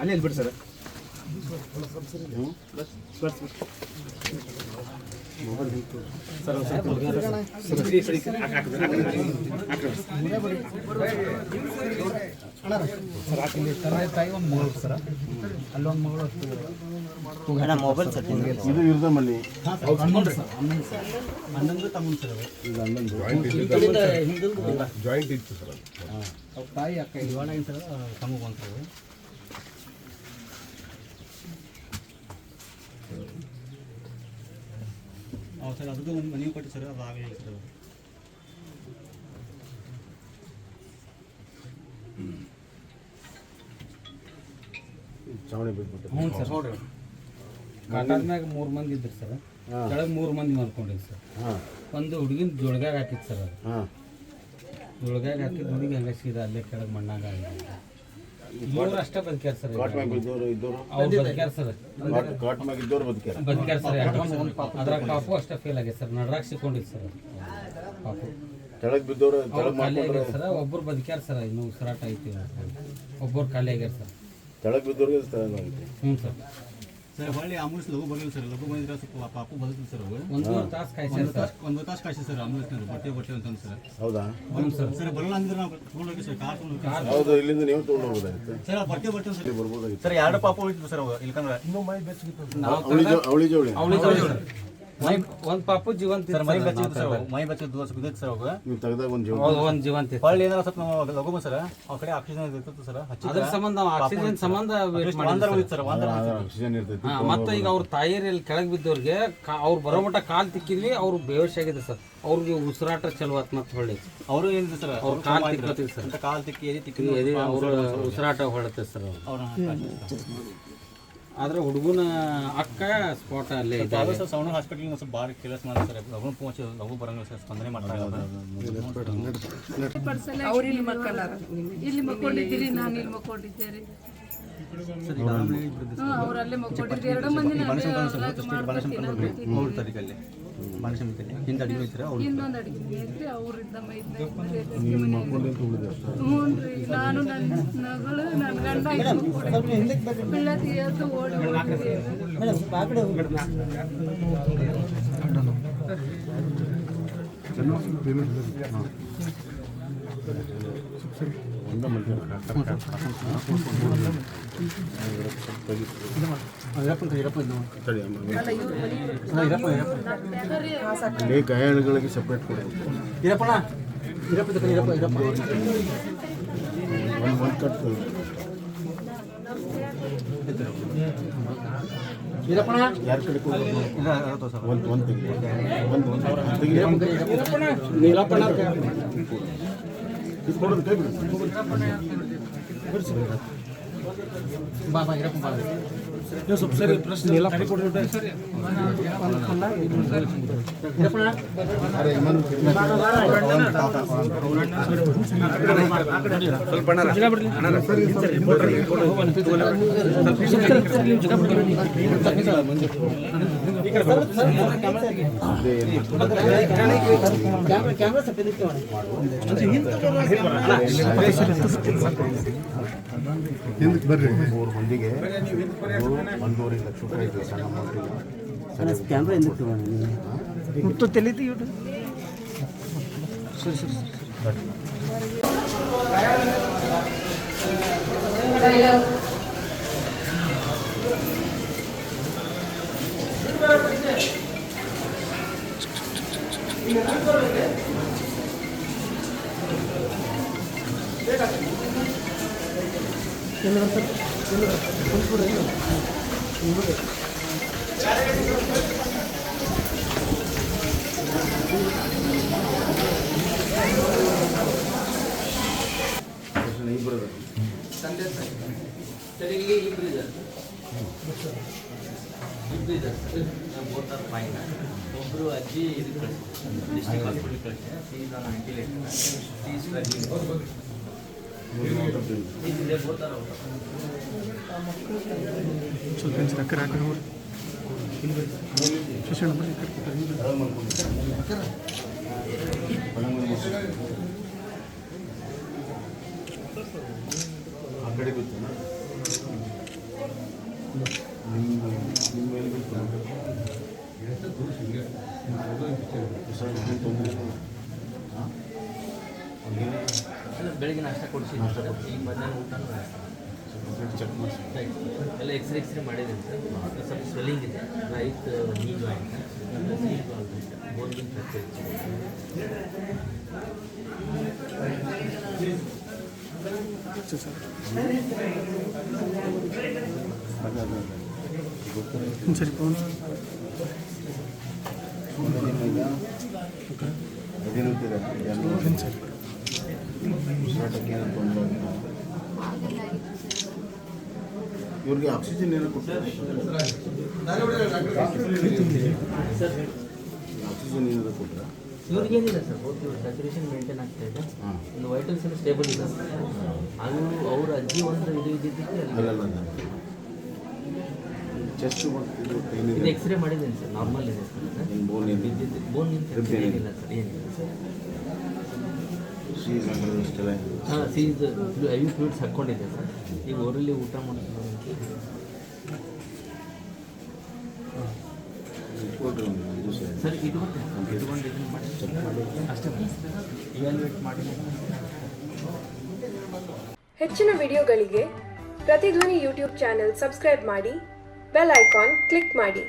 ಅಲ್ಲೇ ಬಿಡಿ ಸರ್. ಅಲ್ಲೊಂದು ಮಗಳು ಮೊಬೈಲ್ ಇದು ಇರ್ದಮ್ಮಲ್ಲಿ ಹನ್ನೊಂದು ತಮ್ಮ ಸರ್ ಜಾಯಿಂಟ್ ಇತ್ತು ಸರ್. ತಾಯಿ ಅಕ್ಕ ಇವಾಣ ಸರ್ ತಮಗೆ ಬಂತು ಸರ್. ಅದಕ್ಕೂ ಒಂದು ಮನೆ ಕೊಟ್ಟು ಸರ್, ಅದು ಆಗಲಿಲ್ಲ ಸರ್. ಚಾವಣಿ ಬಿಟ್ಬಿಟ್ಟು. ಹ್ಞೂ ಸರ್. ನೋಡ್ರಿ ಕಾಟಾದ್ಮ್ಯಾಗ 3 ಮಂದಿ ಇದ್ರು ಸರ್. ಕೆಳಗೆ 3 ಮಂದಿ ಮಾಡ್ಕೊಂಡಿದ್ದು ಸರ್. ಒಂದು ಹುಡುಗಿನ ಜೋಳ್ಗಾಗ ಹಾಕಿತ್ತು ಸರ್. ಅದು ಜೋಳ್ಗಾಗ ಹಾಕಿದ್ದು ಹುಡುಗಿ ಹಂಗೆ ಸೀದಾ ಅಲ್ಲೇ ಕೆಳಗೆ ಮಣ್ಣಾಗ ಮೂರು ಅಷ್ಟೇ ಬದುಕ್ಯಾರ ಸರ್. ಅವ್ರು ಬದುಕ್ಯಾರ ಸರ್. ಬದುಕ್ಯಾರ ಸರ್. ಅದ್ರಾಗ ಪಾಪು ಅಷ್ಟೇ ಫೇಲ್ ಆಗ್ಯದ ಸರ್. ನಡ್ರಾಗ ಸಿಕ್ಕೊಂಡಿದ್ದು ಸರ್ ಪಾಪು. ಖಾಲಿ ಆಗ್ಯಾರ ಸರ್. ಒಬ್ಬರು ಬದುಕ್ಯಾರ ಸರ್. ಇನ್ನೂ ಉಸಿರಾಟ ಐತಿ. ಒಬ್ಬರು ಖಾಲಿ ಆಗ್ಯಾರ ಸರ್. ಹ್ಞೂ ಸರ್. ಸರ್ ಹೊಳ್ಳಿ ಆಂಬುಲೆನ್ಸ್ ಲಘು ಬರಲಿಲ್ಲ ಸರ್. ಲಘು ಬಂದಿದ್ರೆ ಸ್ವಲ್ಪ ಪಾಪು ಬದುಕಿಲ್ಲ ಸರ್. ಅವರು 1 ತಾಸು ಕಾಯ್ಸಿ ಸರ್. 1 ತಾಸು ಕಾಯ್ಸಿ ಸರ್ ಆಂಬುಲೆನ್ಸ್ನವರು. ಬಟ್ಟೆ ಅಂತಂದು ಸರ್. ಹೌದಾ? ಹ್ಞೂ ಸರ್. ಸರ್ ಬರಲ್ಲ ಅಂದ್ರೆ ನಾವು ತೊಗೊಂಡೋಗಿ ಸರ್. ಕಾರ್ ತೊಗೊಂಡು ಹೌದು, ಇಲ್ಲಿಂದ ನೀವು ತೊಗೊಂಡು ಹೋಗೋದಾಗಿತ್ತು ಸರ್. ಬಟ್ಟೆ ಸರ್ ಬರ್ಬೋದಾಗಿತ್ತು ಸರ್. 2 ಪಾಪು ಹೋಯ್ತು ಸರ್. ಇಲ್ಕಂದ್ರೆ ಇನ್ನೂ ಮೈ ಬೆಚ್ಚಗಿತ್ತು. ಅವಳಿ ಜೋಳಿ ಒಂದು ಪಾಪು ಜೀವಂತ ಸರ್. ಮೈ ಬೆಚ್ಚಿತ್ತು ಸರ್. ಮೈ ಬೆಚ್ಚಿದ್ದು ಬಿದ್ದೈತೆ ಸರ್. ಅವಾಗ ನೀವು ತೆಗ್ದಾಗ ಒಂದು ಜೀವಂತ ಹೊಳ್ಳಿ ಏನಾರ ಸ್ವಲ್ಪ ನಾವು ಲಘು ಸರ್ ಆ ಕಡೆ ಆಕ್ಸಿಜನ್ ಇರ್ತಿತ್ತು ಸರ್. ಅದ್ರ ಸಂಬಂಧ ಆಕ್ಸಿಜನ್ ಸಂಬಂಧ ಸರ್. ಆಕ್ಸಿಜನ್ ಇರ್ತೈತಿ. ಮತ್ತೆ ಈಗ ಅವ್ರ ತಾಯಿಯಲ್ಲಿ ಕೆಳಗೆ ಬಿದ್ದವ್ರಿಗೆ ಅವ್ರು ಬರೋ ಮಟ್ಟ ಕಾಲು ತಿಕ್ಕಿದ್ವಿ. ಅವ್ರು ಬೇವಶ್ ಆಗಿದೆ ಸರ್. ಅವ್ರಿಗೆ ಉಸಿರಾಟ ಚಲೋ ಆತ್ ಮತ್ತೆ ಹೊಳ್ಳಿ ಅವರು ಏನಿದೆ ಸರ್. ಅವ್ರ ಕಾಲು ತಿಕ್ಕತ್ತೀವಿ ಸರ್. ಕಾಲು ತಿಕ್ಕಿ ಎದೆ ತಿಕ್ಕಿ ಅವ್ರ ಉಸಿರಾಟ ಹೊಳತ್ತೆ ಸರ್. ಆದ್ರೆ ಹುಡುಗನ ಅಕ್ಕ ಸ್ಪಾಟ್ ಅಲ್ಲೇ ಇದ್ದಾರೆ ಸರ್. ಸೌಂಡ್ ಹಾಸ್ಪಿಟಲ್ ಸ್ವಲ್ಪ ಭಾರಿ ಕೆಲಸ ಮಾಡಿ ಸರ್. ಲಘು ಪೋಚಿ ಲಘು ಬರಂಗಿಲ್ಲ ಸರ್. ಸ್ಪಂದನೆ ಮಾಡ್ತಾ ಅವ್ರು ಇಲ್ಲಿ ಮಕ್ಕಳಾರ. ಇಲ್ಲಿ ಮಕ್ಕೊಂಡಿದ್ದೀರಿ, ನಾನು ಇಲ್ಲಿ ಮಕ್ಕೊಂಡಿದ್ದೇರಿ. ಅವರಲ್ಲೇ ಮಕ್ಕೊಂಡಿದ್ರಿ. 2 ಮಂದಿ ಇನ್ನೊಂದು ಅಡಿಗೆ ಐತ್ರಿ. ಅವ್ರಿದ್ದ ನಾನು ನನ್ನ ಮಗಳು ನನ್ನ ಗಂಡ ಪಿಳ್ಳ ತೀಯತ್ತು ಓಡಿ ಗಾಯಾಳುಗಳಿಗೆ ಸಪ್ರೇಟ್ ಕೊಡಬೇಕು. ಒಂದು ಕಟ್ ಯಾರ ಕಡೆ ಕೊಡೋದು ಕೈ ಬಿಡಿ. ಬಾಬಾ ಇರಪ್ಪ ಬಾ. ಸ್ವಲ್ಪ ಸರಿ ಪ್ರಶ್ನೆ ಎಲ್ಲ ಕೊಡ್ಬಿಟ್ಟೆ ಸರಿ. ಹಿಂದಕ್ಕೆ ಬರ್ರಿ. 3 ಮಂದಿಗೆ 1.5 ಲಕ್ಷ ರೂಪಾಯಿ ಇದೆ ಸಣ್ಣ ಅಮೌಂಟಿಗೆ. ಕ್ಯಾಮ್ರಾ ಹಿಂದಕ್ಕೆ ಮುಟ್ಟು ತೆಲಿತಿ ಇವ್ರು. ಸರಿ ಸರಿ ಒಬ್ಬರು ಅಜ್ಜಿ ಇದು ಡಿಸ್ಟ್ರಿಕ್ಟ್ ಹಾಸ್ಪಿಟಲ್ ಕಳಿಸಿ ಸೀದಾ 90 ಲೀಟರ್ ಆ ಕಡೆ ಬಿತ್ತು ನಿಮ್ಮ ಮೇಲೆ ಬಿತ್ತು ಬೆಳಿಗ್ಗೆ ನಾಷ್ಟ ಕೊಡಿಸಿ ಈಗ ಮಧ್ಯಾಹ್ನ ಊಟ ಚೆಕ್ ಮಾಡಿಸಿ ಎಲ್ಲ ಎಕ್ಸ್ರೇ ಮಾಡಿದ್ದೀನಿ ಸರ್ ಸ್ವಲ್ಪ ಸ್ವೆಲ್ಲಿಂಗ್ ಇದೆ ರೈಟ್ ನೀ ಜಾಯಿಂಟ್ ಬೋನ್ಗಿನ್ ಫ್ರ್ಯಾಕ್ಚರ್ ಸರಿ ಫೋನ್ ಅದೇನಂತೀರ ಉಸಿರಾಟಕ್ಕೆ ಏನೋ ತೊಂದರೆ ಇವ್ರಿಗೆ ಆಕ್ಸಿಜನ್ ಏನೋ ಕೊಡ್ತಾರೆ ಆಕ್ಸಿಜನ್ ಏನಾದ್ರು ಕೊಟ್ಟರೆ ಇವ್ರಿಗೇನಿಲ್ಲ ಸರ್ ಸ್ಯಾಚುರೇಷನ್ ಮೇಂಟೈನ್ ಆಗ್ತಾ ಇದೆ ಹಾಂ ಒಂದು ವೈಟಲ್ಸ್ ಎಲ್ಲ ಸ್ಟೇಬಲ್ ಇದೆ ಅದು ಅವ್ರ ಅಜ್ಜಿ ಒಂದು ಇದು ಇದ್ದಿದ್ದಕ್ಕೆ ಅಲ್ಲಲ್ಲ ಚೆಸ್ಟ್ ಮಾಡ್ತಿದ್ದು ಇದು ಎಕ್ಸ್ರೇ ಮಾಡಿದ್ದೀನಿ ಸರ್ ನಾರ್ಮಲ್ ಇದೆ ಸರ್ ಏನು ಬೋನ್ ಏನು ಬಿದ್ದಿದ್ದು ಬೋನ್ ಏನಿಲ್ಲ ಸರ್ ಏನಿಲ್ಲ ಸರ್ ಶೀಸ್ ಅಂದ್ರೆ ಇಷ್ಟೆಲ್ಲ ಹಾಂ ಸೀಸ್ ಐ ವಿ ಫ್ಲೂಯಿಡ್ಸ್ ಹಾಕ್ಕೊಂಡಿದ್ದೆ ಸರ್ ಈಗ ಊರಲ್ಲಿ ಊಟ ಮಾಡ್ತೀನಿ ಕೊಡ್ರಿ ಒಂದು ಇದು ಸರ್ ಸರ್ ಇಟ್ಕೊಂಡು ಇದನ್ನು ಮಾಡಿ ಚೆಕ್ ಮಾಡಿ ಅಷ್ಟೇ ಇವ್ಯಾಲ್ಯೂಯೇಟ್ ಮಾಡಿ ಹೆಚ್ಚಿನ ವಿಡಿಯೋಗಳಿಗೆ ಪ್ರತಿಧ್ವನಿ ಯೂಟ್ಯೂಬ್ ಚಾನೆಲ್ ಸಬ್ಸ್ಕ್ರೈಬ್ ಮಾಡಿ ಬೆಲ್ ಐಕಾನ್ ಕ್ಲಿಕ್ ಮಾಡಿ.